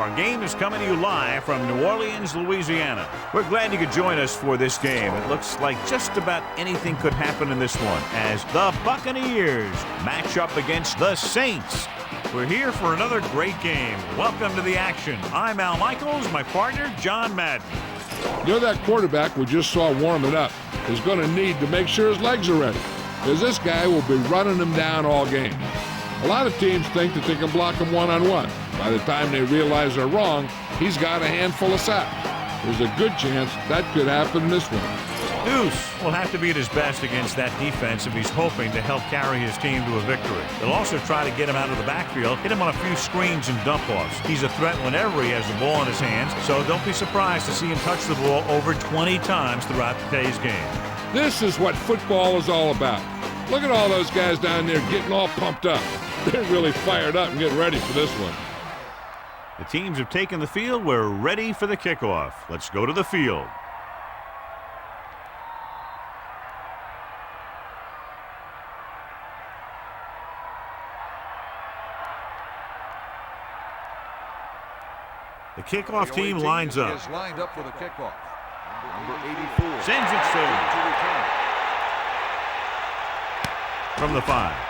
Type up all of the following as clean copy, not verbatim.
Our game is coming to you live from New Orleans, Louisiana. We're glad you could join us for this game. It looks like just about anything could happen in this one as the Buccaneers match up against the Saints. We're here for another great game. Welcome to the action. I'm Al Michaels, my partner, John Madden. You know, that quarterback we just saw warming up is going to need to make sure his legs are ready, because this guy will be running them down all game. A lot of teams think that they can block him one-on-one. By the time they realize they're wrong, he's got a handful of sacks. There's a good chance that could happen in this one. Deuce will have to be at his best against that defense if he's hoping to help carry his team to a victory. They'll also try to get him out of the backfield, hit him on a few screens and dump-offs. He's a threat whenever he has the ball in his hands, so don't be surprised to see him touch the ball over 20 times throughout today's game. This is what football is all about. Look at all those guys down there getting all pumped up. They're really fired up and getting ready for this one. The teams have taken the field. We're ready for the kickoff. Let's go to the field. The kickoff team lines up. Is lined up for the kickoff. Number 84. Sends it straight. From the 5.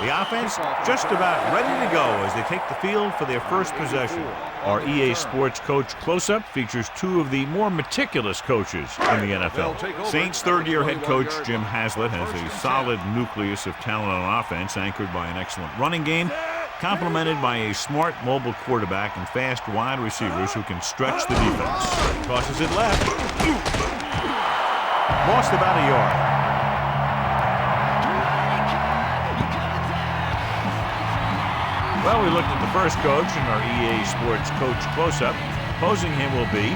The offense just about ready to go as they take the field for their first possession. Our EA Sports Coach Close-Up features two of the more meticulous coaches in the NFL. Saints third-year head coach Jim Haslett has a solid nucleus of talent on offense anchored by an excellent running game, complemented by a smart mobile quarterback and fast wide receivers who can stretch the defense. Tosses it left. Lost about a yard. Well, we looked at the first coach in our EA Sports Coach Close-Up. Opposing him will be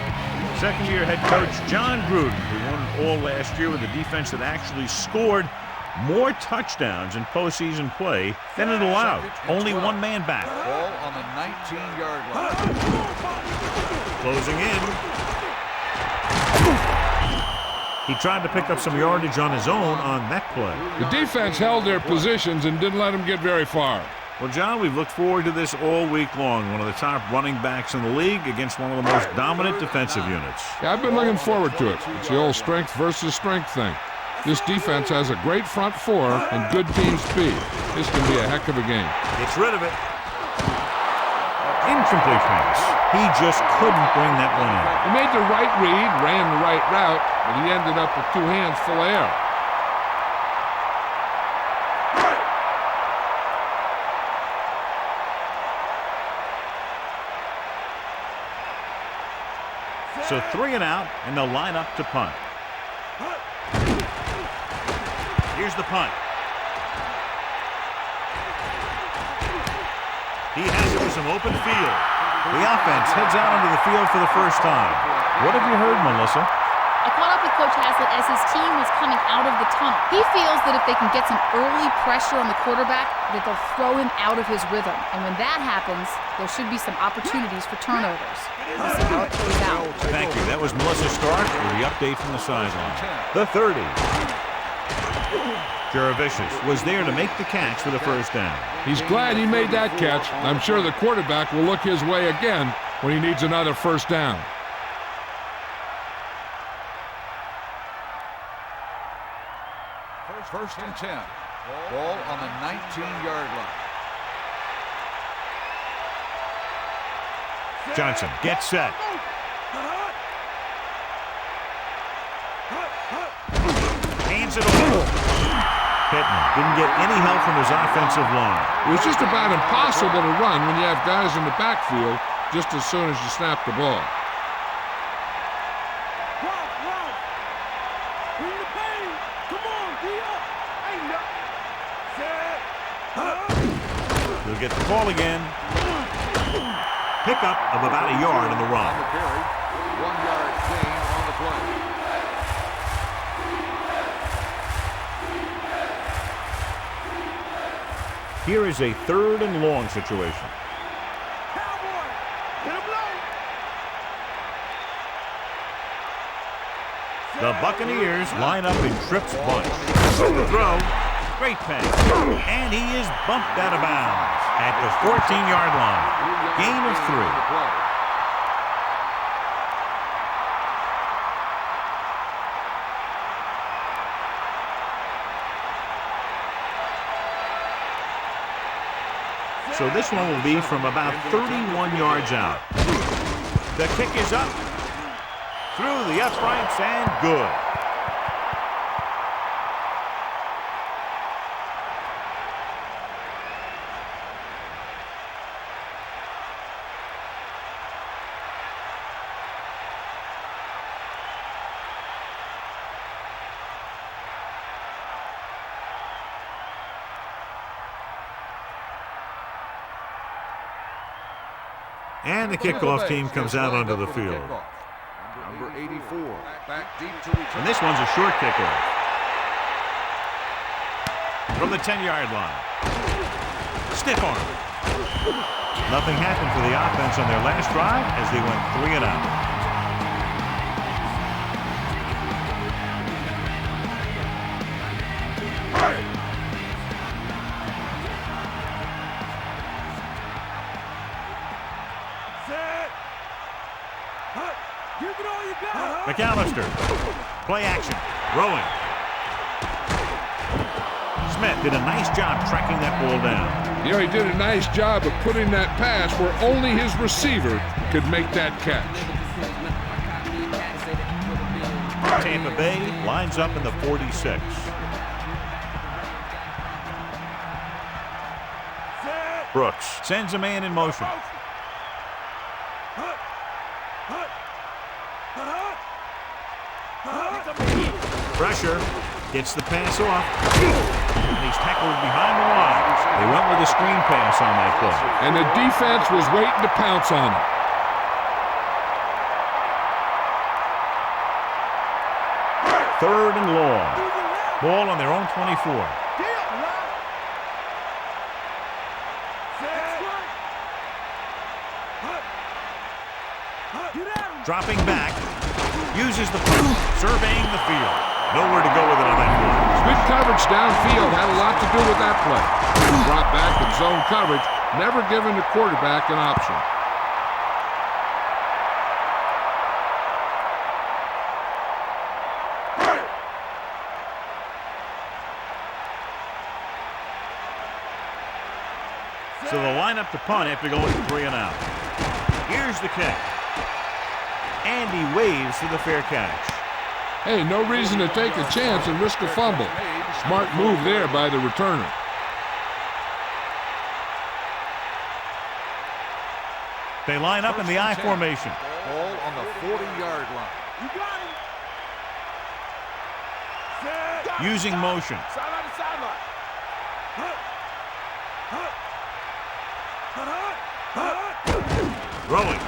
second-year head coach John Gruden, who won it all last year with a defense that actually scored more touchdowns in postseason play than it allowed. Only one man back. Ball on the 19-yard line. Closing in. He tried to pick up some yardage on his own on that play. The defense held their positions and didn't let them get very far. Well, John, we've looked forward to this all week long. One of the top running backs in the league against one of the most dominant defensive units. Yeah, I've been looking forward to it. It's the old strength versus strength thing. This defense has a great front four and good team speed. This can be a heck of a game. Gets rid of it. Incomplete pass. He just couldn't bring that one in. He made the right read, ran the right route, but he ended up with two hands full of air. So 3 and out, and they'll line up to punt. Here's the punt. He has it with some open field. The offense heads out onto the field for the first time. What have you heard, Melissa? I caught up with Coach Haslett as his team was coming out of the tunnel. He feels that if they can get some early pressure on the quarterback, that they'll throw him out of his rhythm. And when that happens, there should be some opportunities for turnovers. We'll see how it plays out. Thank you. That was Melissa Stark with the update from the sideline. The 30. Jaravicius was there to make the catch for the first down. He's glad he made that catch. I'm sure the quarterback will look his way again when he needs another first down. First and 10. Ball on the 19-yard line. Johnson gets set. Hands it over. Pittman didn't get any help from his offensive line. It was just about impossible to run when you have guys in the backfield just as soon as you snap the ball. He'll get the ball again. Pickup of about a yard in the run. 1-yard gain on the play. Here is a 3rd and long situation. The Buccaneers line up in trips bunch. The throw. Great pass. And he is bumped out of bounds. at the 14-yard line. Gain of 3. So this one will be from about 31 yards out. The kick is up, through the uprights, and good. And the kickoff team comes out onto the field. Number 84, back deep to return. And this one's a short kickoff. From the 10-yard line. Stiff arm. Nothing happened for the offense on their last drive as they went 3 and out. McAllister, play action, rowing. Smith did a nice job tracking that ball down. Yeah, he did a nice job of putting that pass where only his receiver could make that catch. Tampa Bay lines up in the 46. Brooks sends a man in motion. Pressure, gets the pass off, and he's tackled behind the line. They went with a screen pass on that play. And the defense was waiting to pounce on him. Third and long. Ball on their own 24. Dropping back, uses the punt, surveying the field. Nowhere to go with it on that play. Good coverage downfield had a lot to do with that play. Drop back in zone coverage, never giving the quarterback an option. So they'll line up to punt after going 3 and out. Here's the kick. And he waves for the fair catch. Hey, no reason to take a chance and risk a fumble. Smart move there by the returner. They line up in the I formation. Ball on the 40-yard line. You got him. Using motion. Sideline to sideline. Rolling.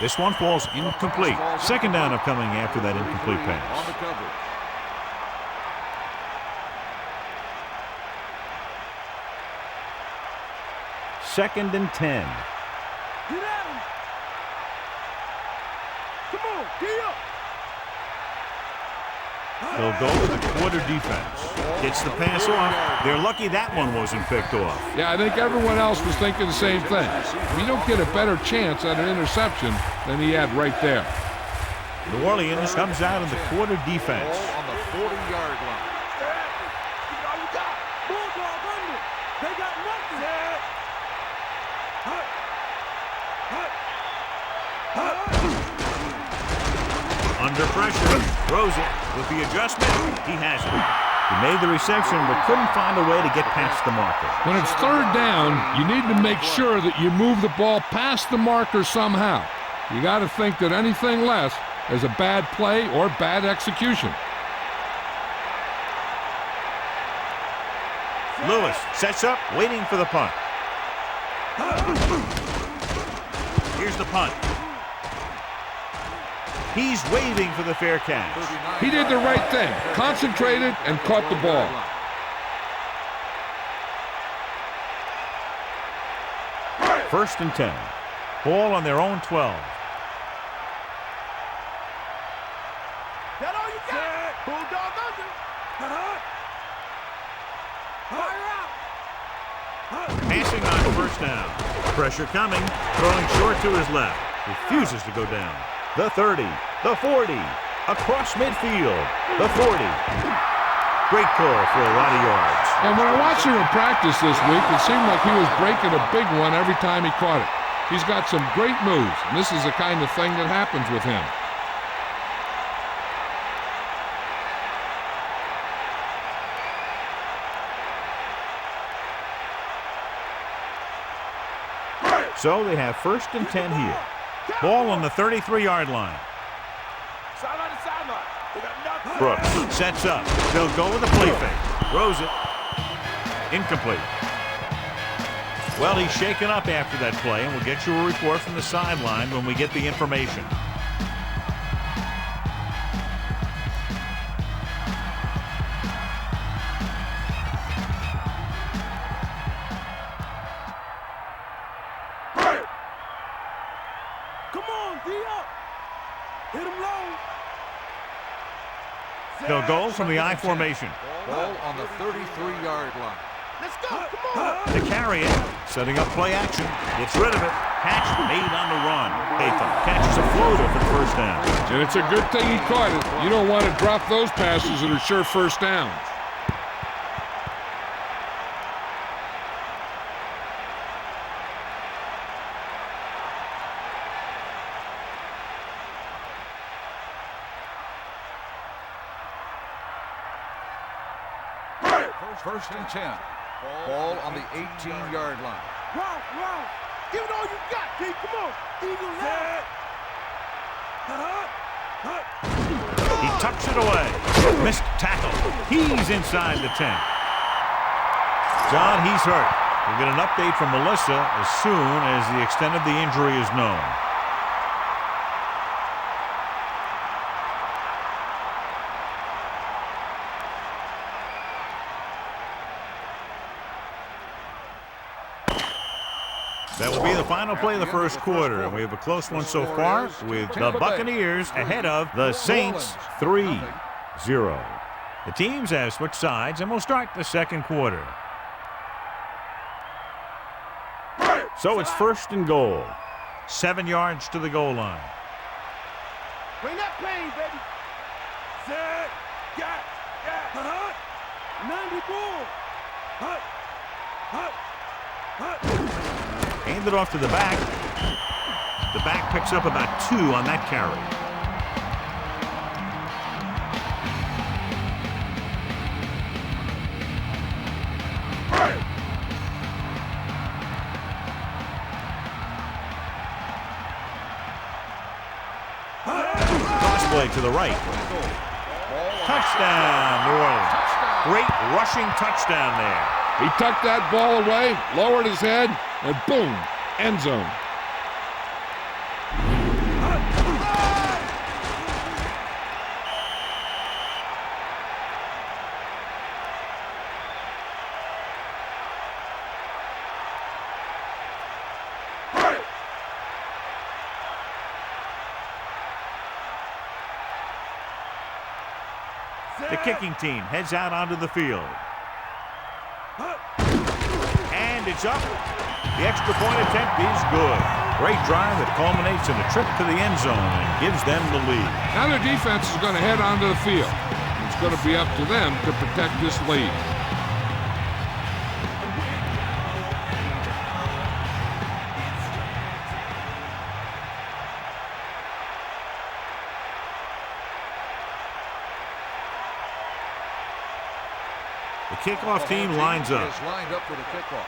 This one falls incomplete. Second down upcoming after that incomplete pass. On the coverage. Second and 10. Get at him. Come on, get up. They'll go with the quarter defense. Gets the pass off. They're lucky that one wasn't picked off. Yeah, I think everyone else was thinking the same thing. You don't get a better chance at an interception than he had right there. New Orleans comes out in the quarter defense. Ball on the 40-yard line. Get all you got. Bulldog under. They got nothing. Under pressure, throws it. With the adjustment, he has it. He made the reception but couldn't find a way to get past the marker. When it's third down, you need to make sure that you move the ball past the marker somehow. You got to think that anything less is a bad play or bad execution. Lewis sets up, waiting for the punt. Here's the punt. He's waving for the fair catch. He did the right thing, concentrated and caught the ball. First and 10. Ball on their own 12. That all you got. Bulldog under. Fire out. Passing on first first down. Pressure coming, throwing short to his left. Refuses to go down. The 30, the 40, across midfield, the 40. Great call for a lot of yards. And when I watched him in practice this week, it seemed like he was breaking a big one every time he caught it. He's got some great moves, and this is the kind of thing that happens with him. So they have 1st and 10 here. Ball on the 33-yard line. Sideline to sideline. They got nothing. Brooks sets up. They'll go with a play fake. Throws it. Incomplete. Well, he's shaken up after that play, and we'll get you a report from the sideline when we get the information. Come on, D up. Hit him low. They'll go from the I formation. Ball on the 33-yard line. Let's go. Come on. To carry it, setting up play action. Gets rid of it. Catch made on the run. Haytham catches a floater for the first down. And it's a good thing he caught it. You don't want to drop those passes that are sure first downs. First and 10. Ball on the 18-yard line. Ralph. Give it all you got, D. Come on. Eagle left. He tucks it away. Missed tackle. He's inside the 10. John, he's hurt. We'll get an update from Melissa as soon as the extent of the injury is known. That will be the final play of the first quarter, and we have a close one so far with the Buccaneers ahead of the Saints 3-0. The teams have switched sides, and we'll start the second quarter. So it's 1st and goal. 7 yards to the goal line. Bring that pain, baby. Set. Got. 94. Hand it off to the back. The back picks up about 2 on that carry. Cross play to the right. Touchdown, New Orleans. Great rushing touchdown there. He tucked that ball away, lowered his head, and boom, end zone. The kicking team heads out onto the field. And it's up. The extra point attempt is good. Great drive that culminates in a trip to the end zone and gives them the lead. Now their defense is going to head onto the field. It's going to be up to them to protect this lead. The kickoff team lines up. Is lined up for the kickoff.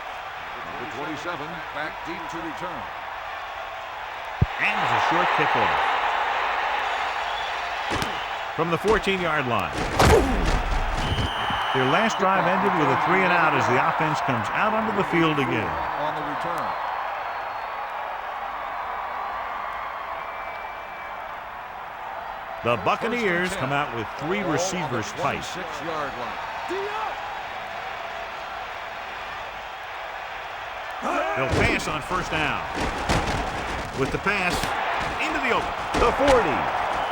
Number 27 back deep to return. And it's a short kickoff. From the 14-yard line. Their last drive ended with a 3-and-out as the offense comes out onto the field again. On the return. The Buccaneers come out with 3 receivers tight. 6-yard line. They'll pass on first down. With the pass, into the open, the 40.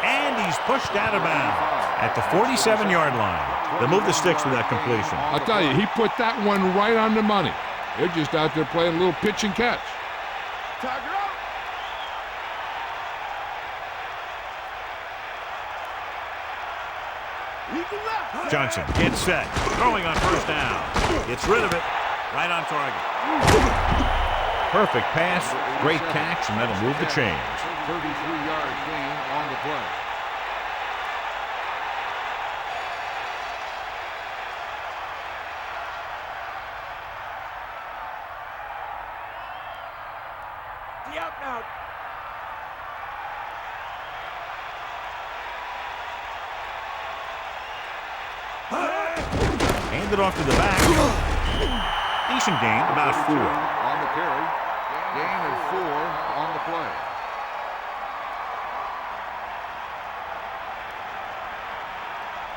And he's pushed out of bounds at the 47-yard line. They'll move the sticks with that completion. I'll tell you, he put that one right on the money. They're just out there playing a little pitch and catch. Tiger out. Eagle left. Johnson gets set. Throwing on first down. Gets rid of it. Right on target. Perfect pass. Great catch, and that'll move the chains. 33-yard gain on the play. The out now. Handed off to the back. Decent gain, about 4. On the carry. Gain of 4 on the play.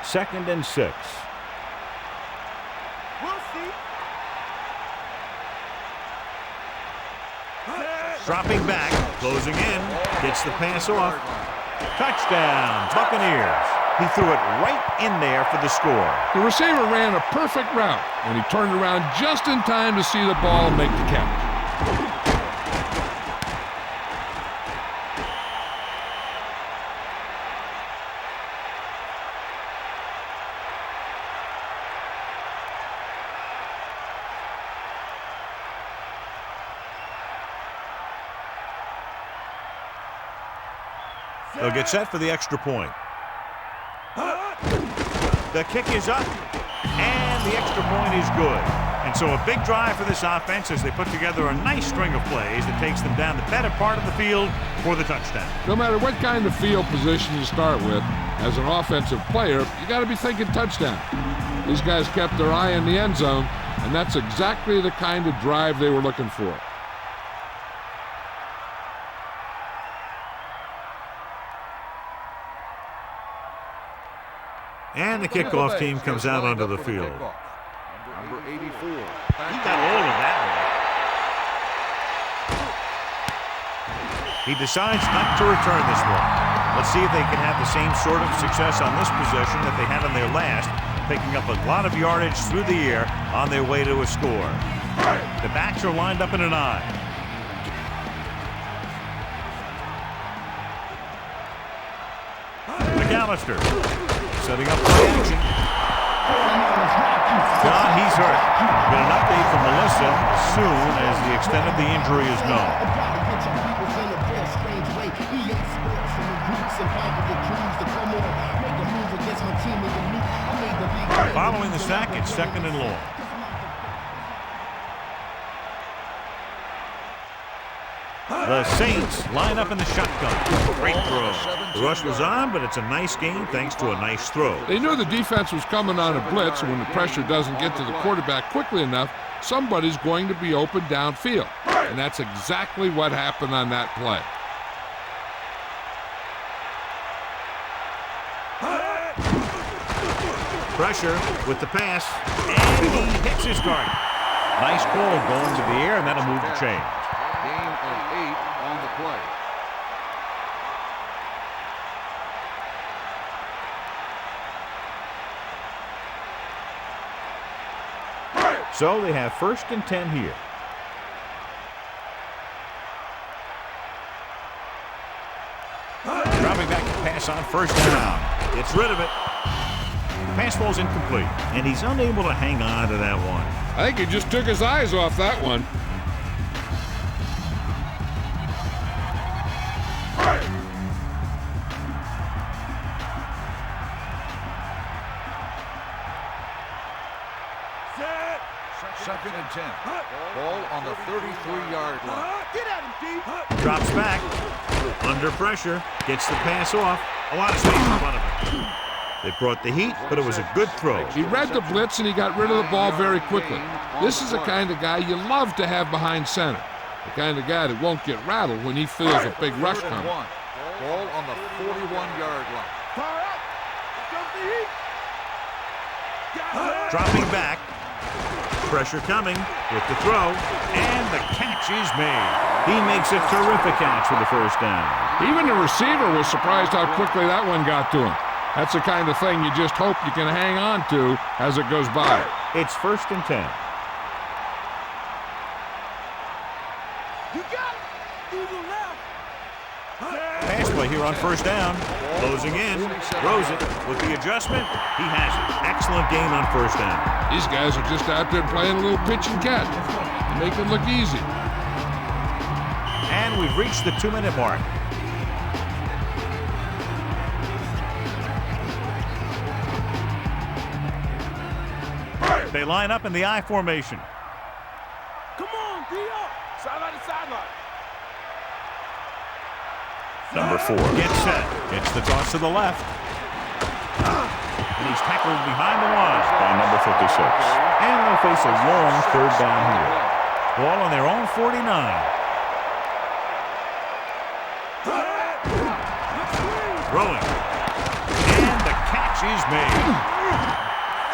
Second and 6. We'll see. Dropping back, closing in, gets the pass off. Touchdown, Buccaneers. He threw it right in there for the score. The receiver ran a perfect route, and he turned around just in time to see the ball and make the catch. They'll get set for the extra point. The kick is up, and the extra point is good. And so a big drive for this offense as they put together a nice string of plays that takes them down the better part of the field for the touchdown. No matter what kind of field position you start with, as an offensive player, you got to be thinking touchdown. These guys kept their eye in the end zone, and that's exactly the kind of drive they were looking for. And the kickoff team comes out onto the field. Number 84. He got all of that one. He decides not to return this one. Let's see if they can have the same sort of success on this possession that they had on their last, picking up a lot of yardage through the air on their way to a score. The backs are lined up in an I. McAllister setting up play action. John, he's hurt. Get an update from Melissa soon as the extent of the injury is known. Following the sack, it's second and long. The Saints line up in the shotgun. Great throw. The rush was on, but it's a nice game thanks to a nice throw. They knew the defense was coming on a blitz, and when the pressure doesn't get to the quarterback quickly enough, somebody's going to be open downfield. And that's exactly what happened on that play. Pressure with the pass, and he hits his target. Nice call going to the air, and that'll move the chains. Gain of 8 on the play. So they have first and 10 here. Dropping back to pass on first down. Gets rid of it. Pass ball's incomplete, and he's unable to hang on to that one. I think he just took his eyes off that one. Second and 10. Ball on the 33-yard line. Get at him, D. Drops back. Under pressure. Gets the pass off. A lot of space in front of him. They brought the heat, but it was a good throw. He read the blitz, and he got rid of the ball very quickly. This is the kind of guy you love to have behind center. The kind of guy that won't get rattled when he feels a big rush coming. Ball on the 41-yard line. Fire out. Jump the heat. Dropping back. Pressure coming with the throw, and the catch is made. He makes a terrific catch for the first down. Even the receiver was surprised how quickly that one got to him. That's the kind of thing you just hope you can hang on to as it goes by. It's first and 10. Pass play here on first down. Closing in. Throws it. With the adjustment, he has it. Excellent gain on first down. These guys are just out there playing a little pitch and catch. They make it look easy. And we've reached the 2-minute mark. They line up in the I formation. Come on, D up. Sideline to sideline. Number 4 gets set. Gets the toss to the left. And he's tackled behind the line by number 56. And they'll face a long third down here. Ball on their own 49. Throwing. And the catch is made.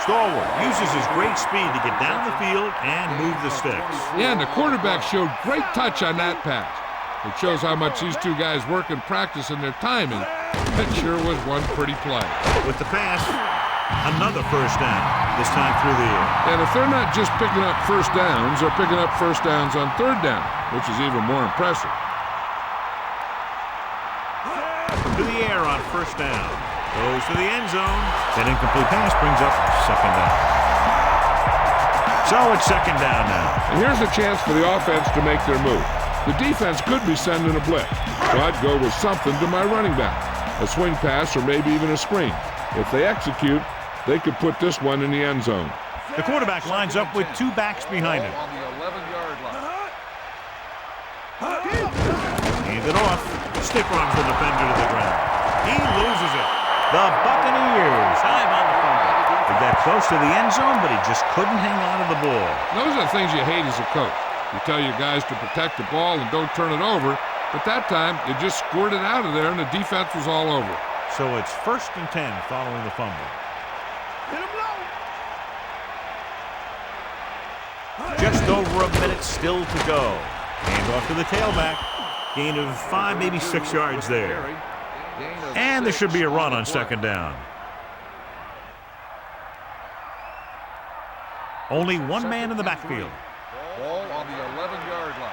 Stalwart uses his great speed to get down the field and move the sticks. Yeah, and the quarterback showed great touch on that pass. It shows how much these two guys work and practice in their timing. It sure was one pretty play. With the pass, another first down, this time through the air. And if they're not just picking up first downs, they're picking up first downs on third down, which is even more impressive. To the air on first down. Goes to the end zone. That incomplete pass brings up second down. So it's second down now. And here's a chance for the offense to make their move. The defense could be sending a blitz, so I'd go with something to my running back. A swing pass or maybe even a screen. If they execute, they could put this one in the end zone. The quarterback lines up with 2 backs behind him. On the 11-yard line. Hands it off. Stick runs the defender to the ground. He loses it. The Buccaneers time on the fumble. He got close to the end zone, but he just couldn't hang on to the ball. Those are the things you hate as a coach. You tell your guys to protect the ball and don't turn it over, but that time you just squirted out of there and the defense was all over it. So it's 1st and 10 following the fumble. Hit him low. Just over a minute still to go. Hand off to the tailback. Gain of 5, maybe 6 yards there. And there should be a run on second down. Only one man in the backfield. Ball on the 11-yard line.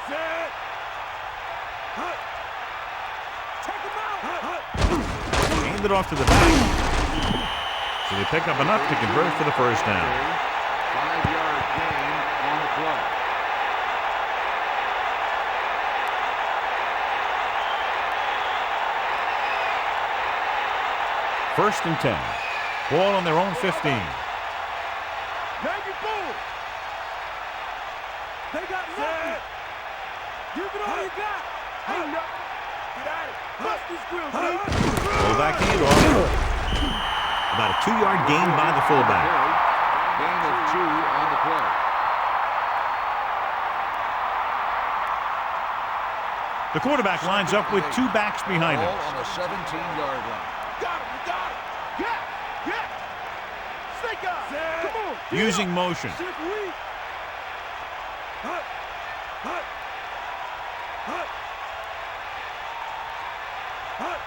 Set. Hut. Take him out. Hand it off to the back. So they pick up enough to convert for the first down. 5-yard gain on the play. First and 10. Ball on their own 15. Navy Bull. They got nothing. Give it all you got. Ain't nothing. Get at it. Bust this grill, Pull back handoff. About a 2-yard gain by the fullback. Gain of 2 on the play. The quarterback lines up with 2 backs behind him. Ball on the 17-yard line. Got him. We got him. Yeah. Snake eye. Come on. Using motion. Hut. Hut. Hut. Hut.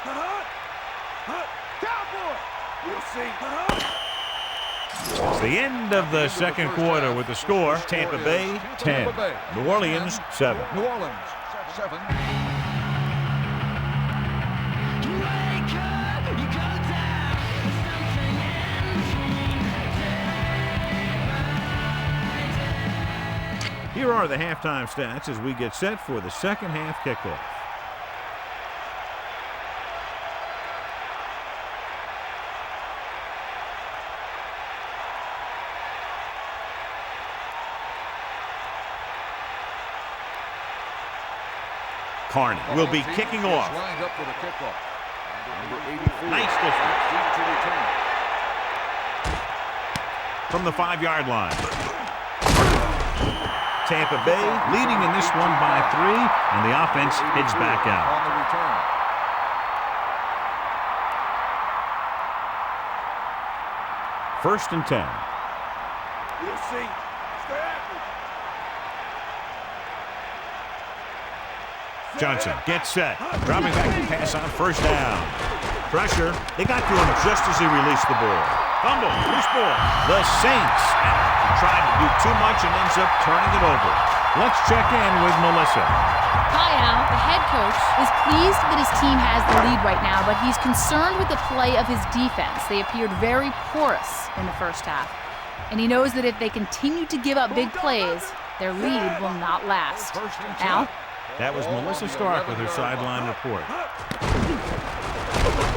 Hut. Hut. Cowboy. We'll see. It's the end of the second quarter with the score. Tampa Bay 10. New Orleans 7. New Orleans 7. Here are the halftime stats as we get set for the second half kickoff. Carney will be kicking off. Lined up for the kickoff. Number 84. Nice distance. Deep to return. From the 5-yard line. Tampa Bay leading in this one by 3, and the offense heads back out. On the return. First and 10. We'll see. Stay active. Johnson gets set. Dropping back to pass on first down. Pressure. They got to him just as he released the ball. Fumble, loose ball. The Saints tried to do too much and ends up turning it over. Let's check in with Melissa. Hi, Al. The head coach is pleased that his team has the lead right now, but he's concerned with the play of his defense. They appeared very porous in the first half. And he knows that if they continue to give up big plays, their lead will not last. Al? That was Melissa Stark with her sideline report.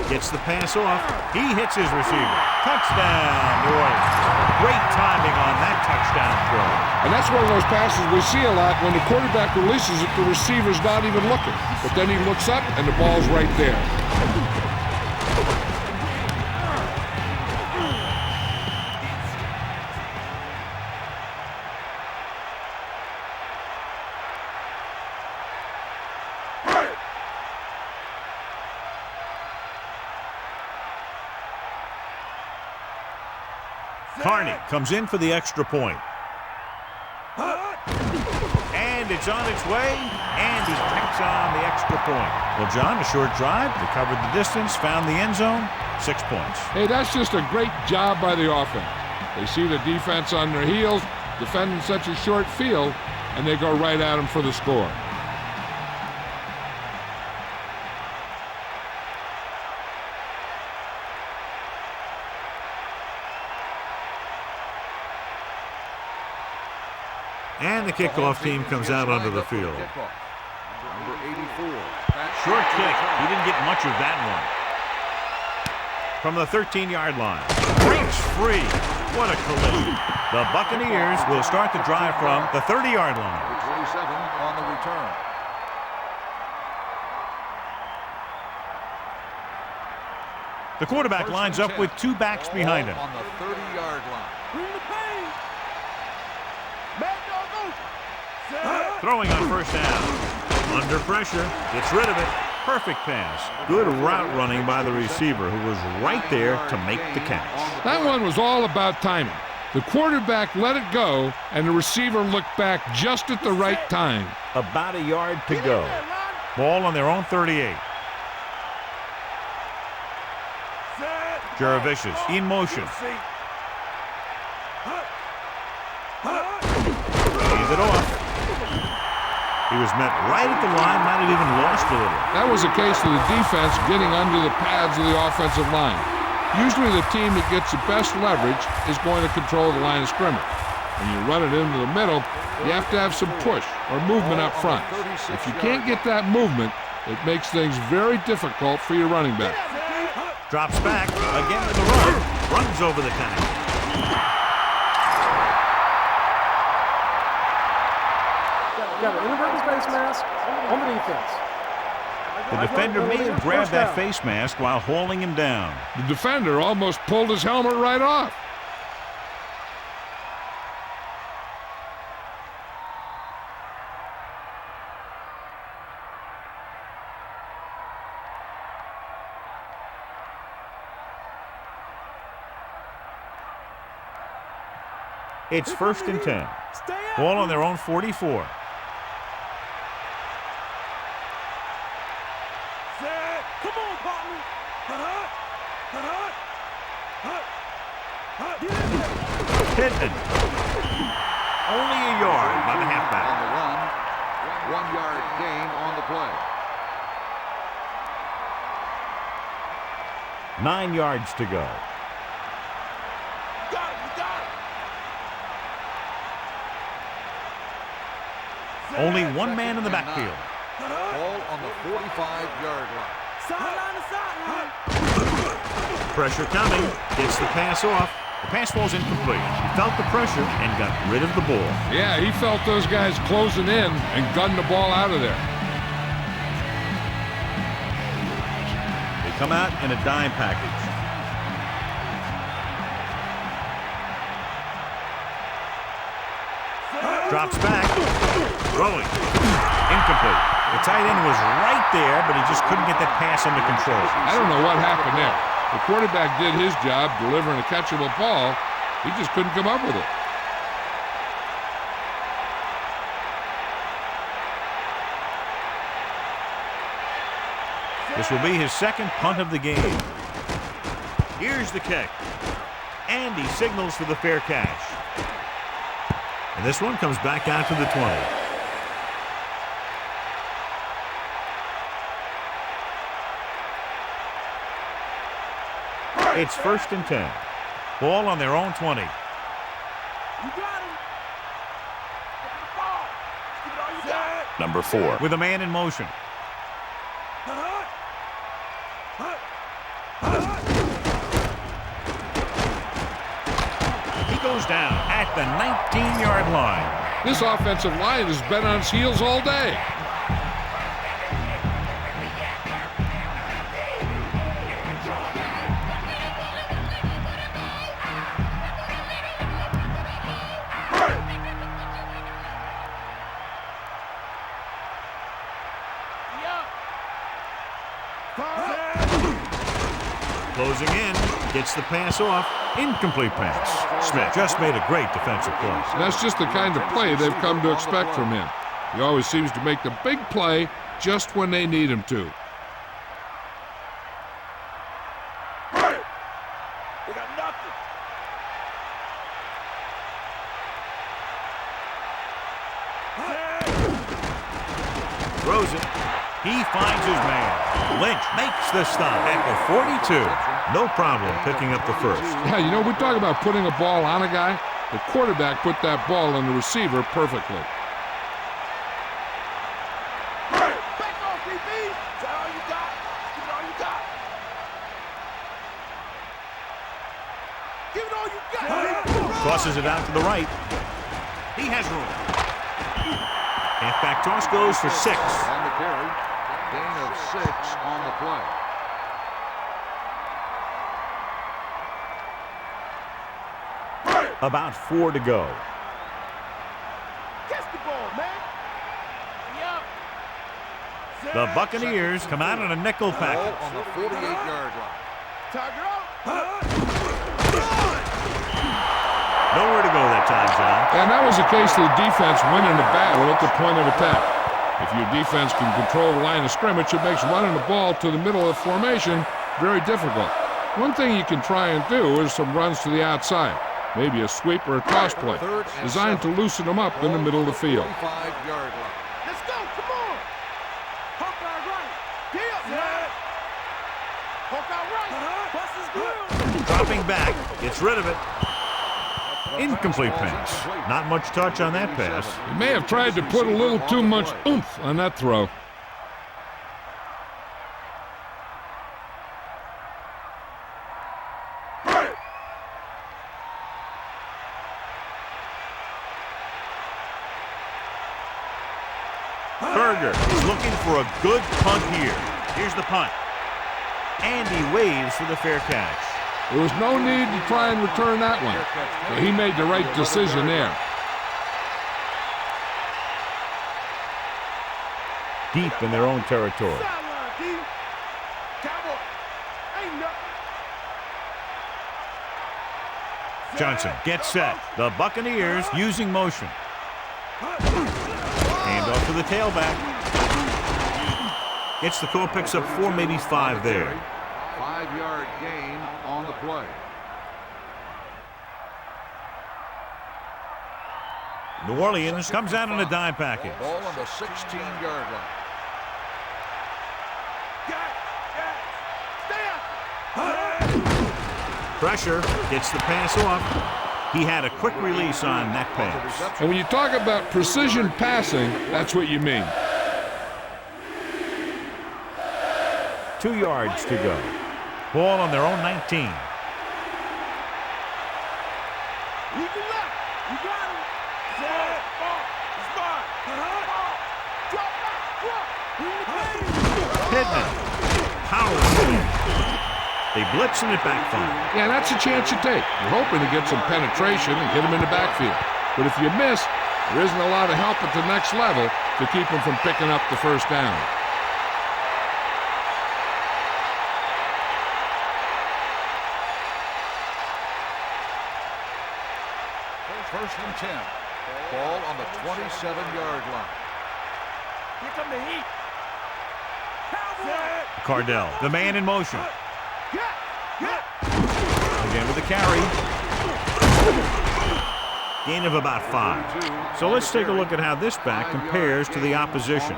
Gets the pass off. He hits his receiver. Touchdown, New Orleans. Great timing on that touchdown throw. And that's one of those passes we see a lot when the quarterback releases it, the receiver's not even looking. But then he looks up and the ball's right there. Carney comes in for the extra point. And it's on its way, and he takes on the extra point. Well, John, a short drive, they covered the distance, found the end zone, 6 points. Hey, that's just a great job by the offense. They see the defense on their heels, defending such a short field, and they go right at them for the score. And the kickoff team comes out onto the field. Number 84. Short kick. He didn't get much of that one. From the 13-yard line. Breaks free. What a collision. The Buccaneers will start the drive from the 30-yard line. Number 27 on the return. The quarterback lines up with two backs behind him. On the 30-yard line. Bring the pain. Mad dog open. Throwing on first down. Under pressure. Gets rid of it. Perfect pass. Good route running by the receiver, who was right there to make the catch. That one was all about timing. The quarterback let it go, and the receiver looked back just at the right time. About a yard to go. Ball on their own 38. Jaravicius in motion. Hands it off. He was met right at the line, might have even lost a little. That was a case of the defense getting under the pads of the offensive line. Usually the team that gets the best leverage is going to control the line of scrimmage. When you run it into the middle, you have to have some push or movement up front. If you can't get that movement, it makes things very difficult for your running back. Drops back, again to the run. Runs over the tackle. Got an inadvertent face mask on the defense. The defender may have grabbed that face mask while hauling him down. The defender almost pulled his helmet right off. It's 1st and 10. Ball on their own 44. Come on, partner. Pittman. Only a yard by the halfback. On the run. 1 yard gain on the play. 9 yards to go. Only one man in the backfield. Ball on the 45-yard line. Sideline to sideline. Pressure coming. Gets the pass off. The pass falls incomplete. He felt the pressure and got rid of the ball. Yeah, he felt those guys closing in and gunned the ball out of there. They come out in a dime package. Drops back. Throwing. Incomplete. The tight end was right there, but he just couldn't get that pass under control. I don't know what happened there. The quarterback did his job delivering a catchable ball. He just couldn't come up with it. This will be his second punt of the game. Here's the kick. And he signals for the fair catch. And this one comes back out to the 20. It's 1st and 10. Ball on their own 20. You got him. Get the ball. Give it all you got. Number 4. With a man in motion. He goes down at the 19-yard line. This offensive line has been on its heels all day. Closing in, gets the pass off. Incomplete pass. Smith just made a great defensive play. That's just the kind of play they've come to expect from him. He always seems to make the big play just when they need him to. They got nothing. Throws it. He finds his man. Lynch makes the stop at the 42. No problem picking up the first. Yeah, you know, we talk about putting a ball on a guy. The quarterback put that ball on the receiver perfectly. Back off, DB. Is that all you got? Give it all you got. Give it all you got. Tosses it out to the right. He has room. Halfback toss goes for 6. On the carry. Gain of 6 on the play. About 4 to go. Catch the ball, man. The Buccaneers come out on a nickel Ball package. on the 48-yard line. Tiger out. Nowhere to go that time, John. And that was a case of the defense winning the battle at the point of attack. If your defense can control the line of scrimmage, it makes running the ball to the middle of the formation very difficult. One thing you can try and do is some runs to the outside. Maybe a sweep or a toss play, designed to loosen them up in the middle of the field. 45-yard line. Let's go. Come on. Hawkeye right. Deal, man. Hawkeye right. Bust his grill. Dropping back, gets rid of it. Incomplete pass. Not much touch on that pass. He may have tried to put a little too much oomph on that throw. Berger is looking for a good punt here. Here's the punt. And he waves for the fair catch. There was no need to try and return that one. So he made the right decision there. Deep in their own territory. Sideline, D. Cowboy. Ain't nothing. Johnson gets set. The Buccaneers using motion. Hand off to the tailback. Gets the call, picks up 4, maybe 5 there. 5-yard gain on the play. New Orleans comes out in a dime package. Ball on the 16-yard line. Pressure, gets the pass off. He had a quick release on that pass. And when you talk about precision passing, that's what you mean. 2 yards to go. Ball on their own 19. Lead the left. You got him. Set. Ball. It's mine. Drop back. Drop. Bring the play. Pittman. Powerful. They blitz and it backfires. Yeah, that's a chance you take. You're hoping to get some penetration and hit him in the backfield. But if you miss, there isn't a lot of help at the next level to keep him from picking up the first down. First and 10. Ball on the 27-yard line. Here come the heat. Cowboy. Cardell, the man in motion. Get. The again with the carry. Gain of about 5. So let's take a look at how this back compares to the opposition.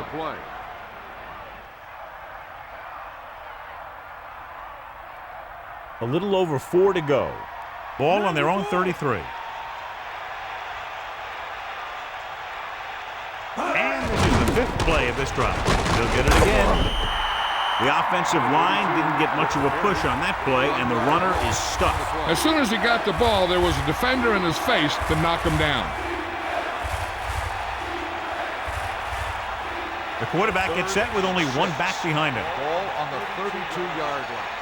A little over 4 to go. Ball on their own 33. And this is the 5th play of this drive. They'll get it again. The offensive line didn't get much of a push on that play, and the runner is stuck. As soon as he got the ball, there was a defender in his face to knock him down. The quarterback gets set with only one back behind him. Ball on the 32-yard line.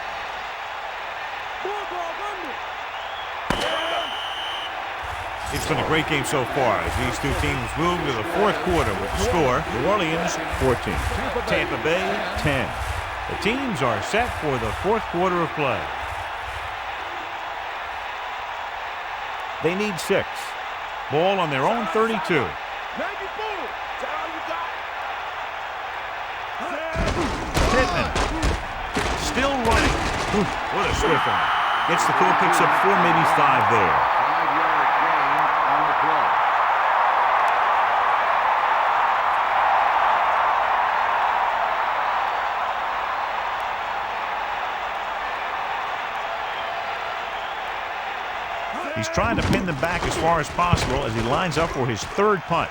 It's been a great game so far as these two teams move to the 4th quarter with the score, New Orleans 14, Tampa Bay 10. The teams are set for the 4th quarter of play. They need 6. Ball on their own 32. Pittman still running. What a swift one. Gets the 4, picks up 4, maybe 5 there. 5-yard gain on the play. He's trying to pin them back as far as possible as he lines up for his 3rd punt.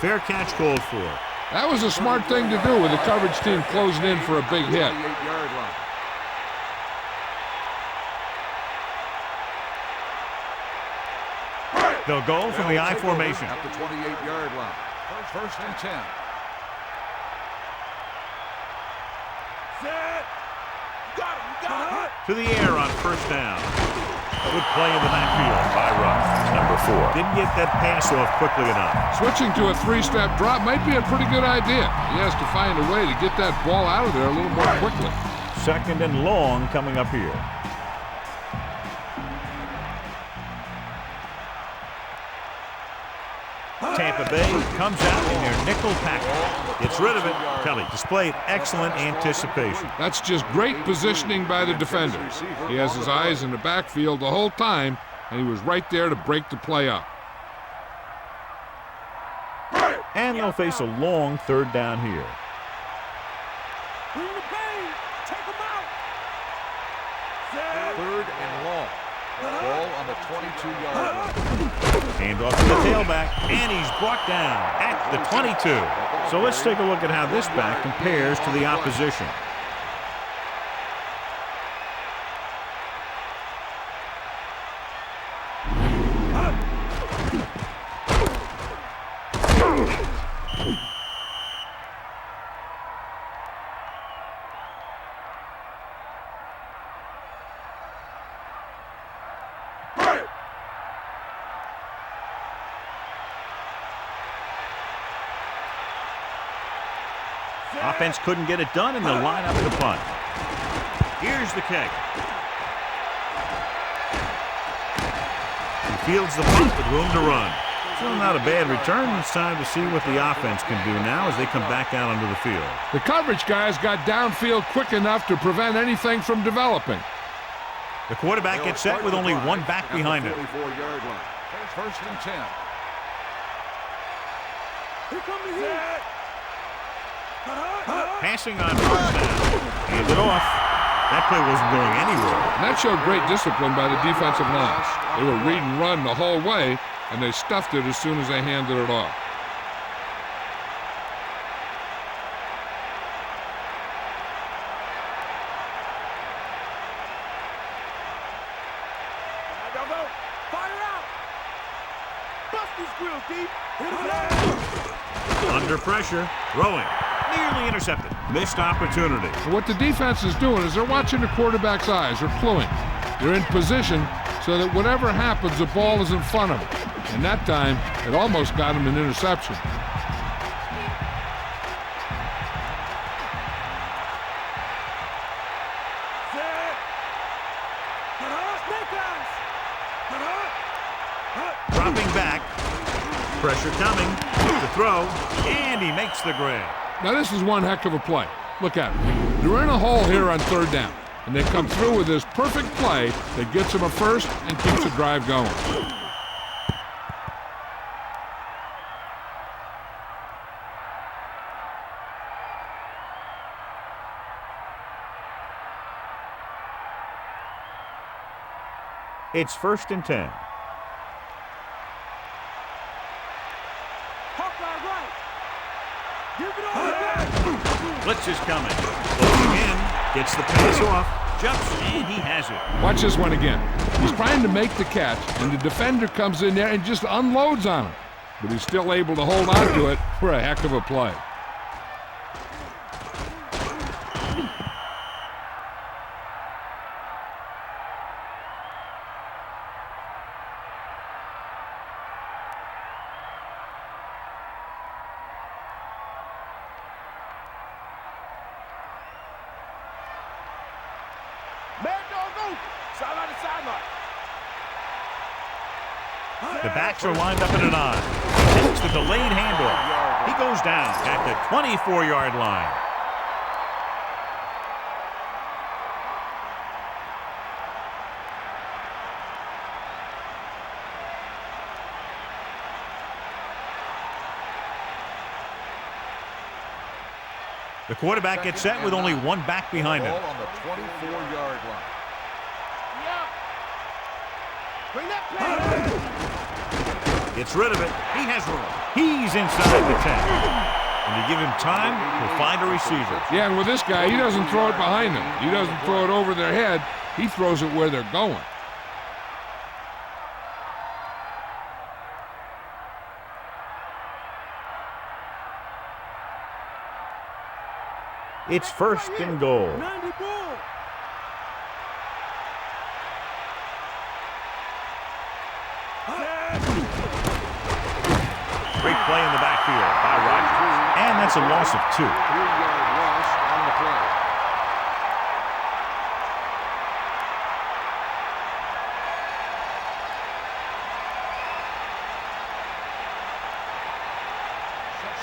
Fair catch called for. That was a smart thing to do with the coverage team closing in for a big hit. 28-yard line. They'll go from the I formation. At the 28-yard line. First and 10. To the air on 1st down. Good play in the backfield by Russ. Number 4. Didn't get that pass off quickly enough. Switching to a 3-step drop might be a pretty good idea. He has to find a way to get that ball out of there a little more quickly. 2nd and long coming up here. Tampa Bay comes out in their nickel package. Gets rid of it. Kelly displayed excellent anticipation. That's just great positioning by the defenders. He has his eyes in the backfield the whole time, and he was right there to break the play up. And they'll face a long 3rd down here. Third and long. Ball on the 22-yard line. Hand off to the tailback, and he's brought down at the 22. So let's take a look at how this back compares to the opposition. Offense couldn't get it done, and they'll line up the punt. Here's the kick. He fields the punt with room to run. Still not a bad return. It's time to see what the offense can do now as they come back out onto the field. The coverage guys got downfield quick enough to prevent anything from developing. The quarterback gets set with only one back behind him. 44-yard line. First and 10. Here comes the heat. Passing on 1st down. Hands it off. That play wasn't going anywhere. And that showed great discipline by the defensive line. They were read and run the whole way, and they stuffed it as soon as they handed it off. Fire out. Bust these grills deep. Under pressure. Throwing. Nearly intercepted. Missed opportunity. What the defense is doing is they're watching the quarterback's eyes. They're cluing. They're in position so that whatever happens, the ball is in front of them. And that time, it almost got him an interception. Dropping back. Pressure coming. The throw. And he makes the grab. Now, this is one heck of a play. Look at it. They're in a hole here on 3rd down. and they come through with this perfect play that gets them a first and keeps the drive going. It's 1st and 10. Blitz is coming. Looking in. Gets the pass off. Jumps, and he has it. Watch this one again. He's trying to make the catch, and the defender comes in there and just unloads on him. But he's still able to hold on to it for a heck of a play. The backs are lined up in an I. Takes the delayed handoff. He goes down at the 24-yard line. The quarterback gets set with only one back behind him. Ball on the 24-yard line. Bring that play. Gets rid of it. He has room. He's inside the 10. When you give him time, he'll find a receiver. Yeah, and with this guy, he doesn't throw it behind them. He doesn't throw it over their head. He throws it where they're going. It's 1st and goal. 90 bull. Great play in the backfield by Rodgers. And that's a loss of 2. 3-yard loss on the play.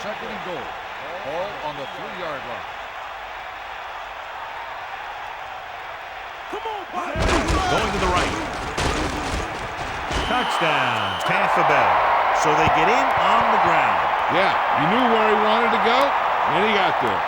Second and goal. Ball on the 3-yard line. Come on, buddy. Going to the right. Touchdown, Tampa Bay. So they get in on the ground. Yeah, he knew where he wanted to go, and he got there.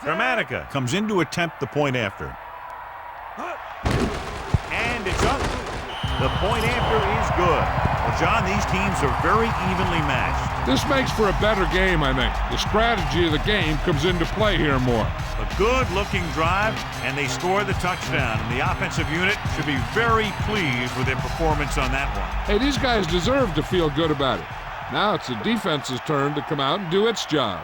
Dramatica comes in to attempt the point after. And it's up. The point after is good. Well, John, these teams are very evenly matched. This makes for a better game, I think. The strategy of the game comes into play here more. A good-looking drive, and they score the touchdown. And the offensive unit should be very pleased with their performance on that one. Hey, these guys deserve to feel good about it. Now it's the defense's turn to come out and do its job.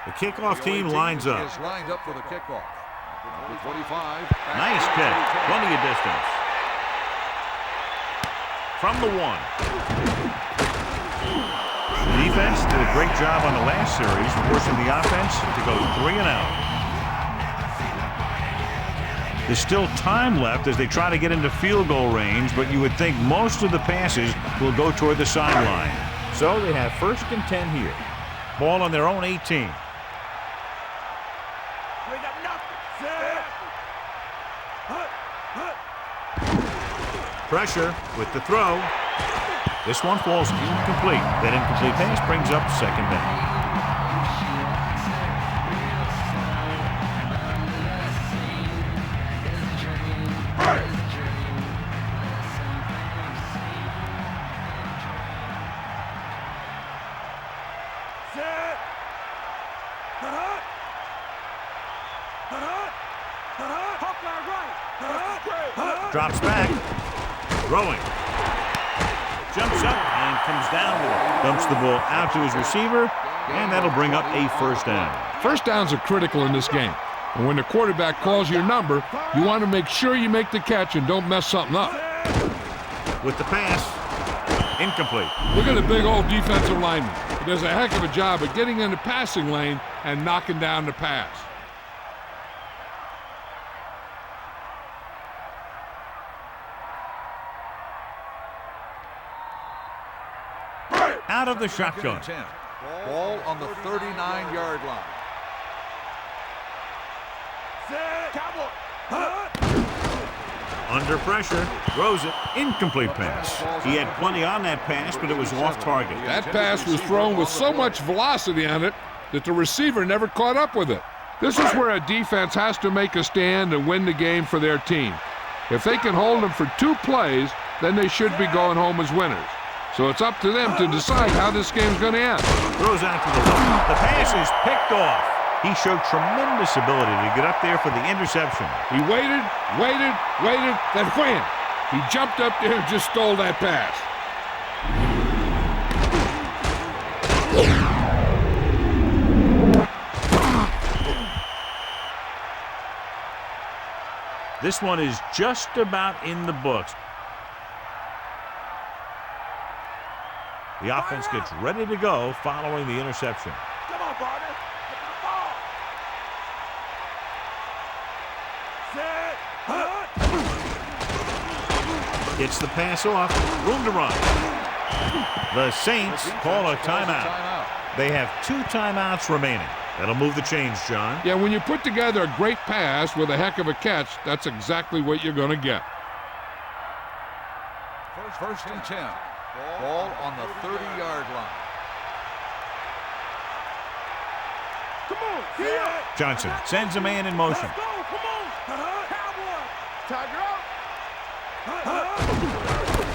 The kickoff team lines up. Is lined up for the kickoff. Number 25. Nice kick. Plenty of distance. From the 1. The defense did a great job on the last series, forcing the offense to go 3 and out. There's still time left as they try to get into field goal range, but you would think most of the passes will go toward the sideline. So they have 1st and 10 here. Ball on their own 18. Pressure with the throw. This one falls incomplete. That incomplete pass brings up 2nd down. Drops back. Throwing. Jumps up and comes down with it. Dumps the ball out to his receiver, and that'll bring up a 1st down. 1st downs are critical in this game. And when the quarterback calls your number, you want to make sure you make the catch and don't mess something up. with the pass. Incomplete. Look at the big old defensive lineman. He does a heck of a job of getting in the passing lane and knocking down the pass. Out of the shotgun. Ball on the 39-yard line. Under pressure, throws it, incomplete pass. He had plenty on that pass, but it was off target. That pass was thrown with so much velocity on it that the receiver never caught up with it. This is where a defense has to make a stand and win the game for their team. If they can hold them for 2 plays, then they should be going home as winners. So it's up to them to decide how this game's going to end. Throws out to the left. The pass is picked off. He showed tremendous ability to get up there for the interception. He waited, then wham! He jumped up there and just stole that pass. This one is just about in the books. The offense gets ready to go following the interception. Come on, partner. Get to the ball. Set. Gets the pass off. Room to run. The Saints call a timeout. They have 2 timeouts remaining. That'll move the chains, John. Yeah, when you put together a great pass with a heck of a catch, that's exactly what you're going to get. First and 10. Ball on the 30-yard line. Come on, here. Johnson sends a man in motion. Let's go, come on. Cowboy. Tiger up.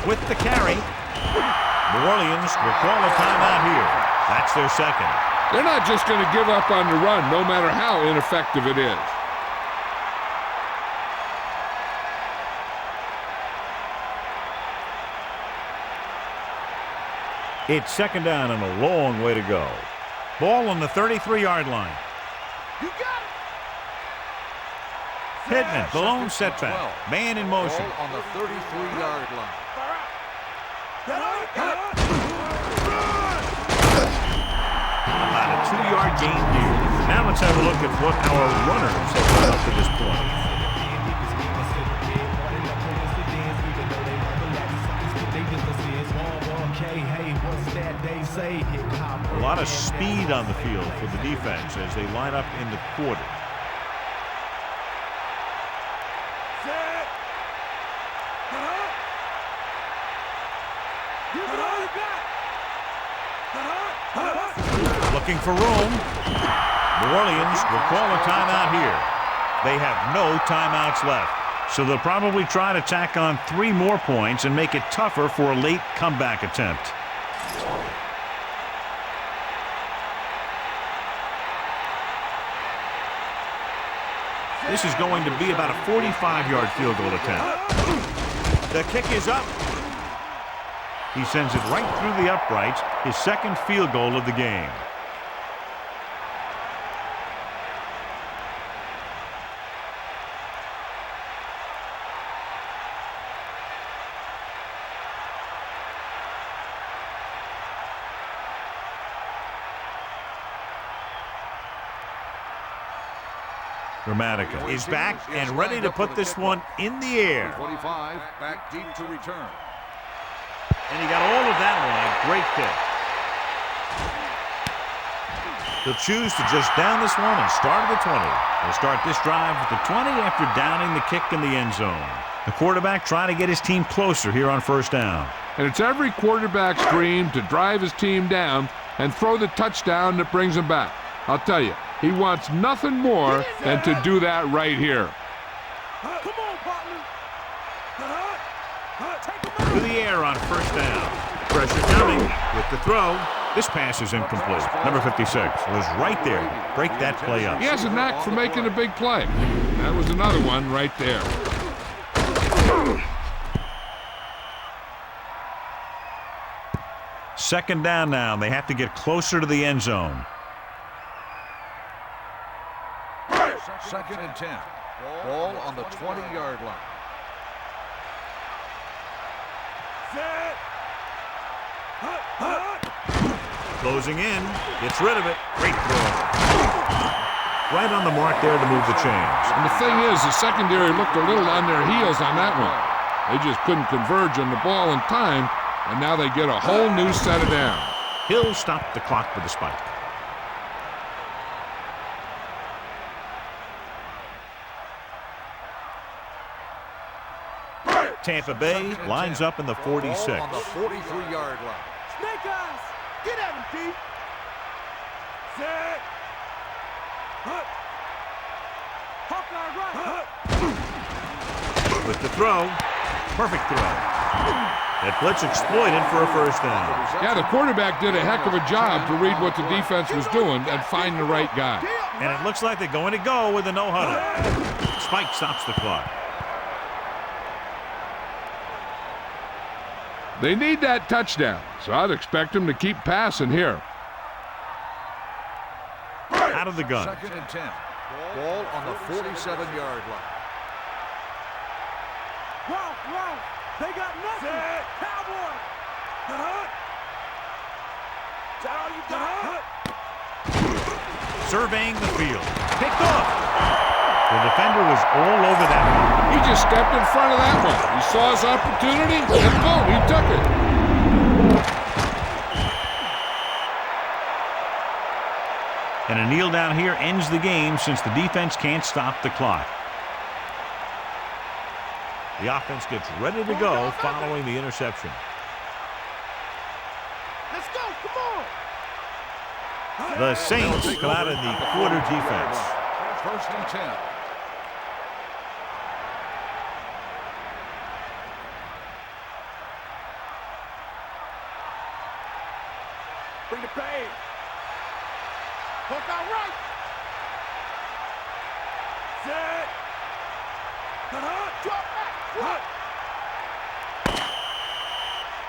With the carry, New Orleans will call a timeout here. That's their second. They're not just going to give up on the run, no matter how ineffective it is. It's second down and a long way to go. Ball on the 33-yard line. You got it. Pittman, the lone setback. Man in motion. Ball on the 33-yard line. About a 2-yard gain here. Now let's have a look at what our runners have done up to this point. A lot of speed on the field for the defense as they line up in the quarter. Looking for room. New Orleans will call a timeout here. They have no timeouts left. So they'll probably try to tack on 3 more points and make it tougher for a late comeback attempt. This is going to be about a 45-yard field goal attempt. The kick is up. He sends it right through the uprights, his second field goal of the game. Dramatico is back and ready to put this one in the air. 25 back deep to return. And he got all of that one. A great kick. He'll choose to just down this one and start at the 20. They'll start this drive at the 20 after downing the kick in the end zone. The quarterback trying to get his team closer here on first down. And it's every quarterback's dream to drive his team down and throw the touchdown that brings him back. I'll tell you, he wants nothing more than to do that right here. Come on, partner. To the air on first down. Pressure coming with the throw. This pass is incomplete. Number 56 was right there. Break that play up. He has a knack for making a big play. That was another one right there. Second down now. They have to get closer to the end zone. Second and 10. Ball on the 20-yard line. Set. Closing in. Gets rid of it. Great throw. Right on the mark there to move the chains. And the thing is, the secondary looked a little on their heels on that one. They just couldn't converge on the ball in time, and now they get a whole new set of downs. Hill stopped the clock with a spike. Tampa Bay lines up in the 46. Ball on the 43-yard line. Snake eyes. Get at him, D. Set. Hawkeye right. With the throw. Perfect throw. That blitz exploited for a first down. Yeah, the quarterback did a heck of a job to read what the defense was doing and find the right guy. And it looks like they're going to go with a no-huddle. Spike stops the clock. They need that touchdown, so I'd expect them to keep passing here. Out of the gun. 2nd and 10. Ball on the 47-yard line. Ralph. They got nothing. Set. Cowboy. Is that all you got? Surveying the field. Picked off. The defender was all over that one. He just stepped in front of that one. He saw his opportunity, and boom, he took it. And a kneel down here ends the game since the defense can't stop the clock. The offense gets ready to go following the interception. Let's go. Come on. The Saints come out in the quarter defense. 1st and 10. Bring the pain. Hawkeye right. Set. Drop back.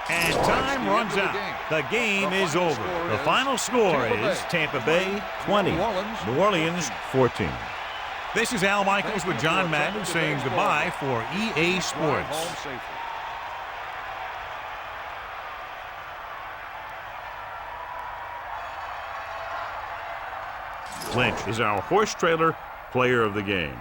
And time runs out. The game is over. The final score is Tampa Bay 20, New Orleans 14. This is Al Michaels with John Madden saying goodbye for EA Sports. Lynch is our horse trailer player of the game.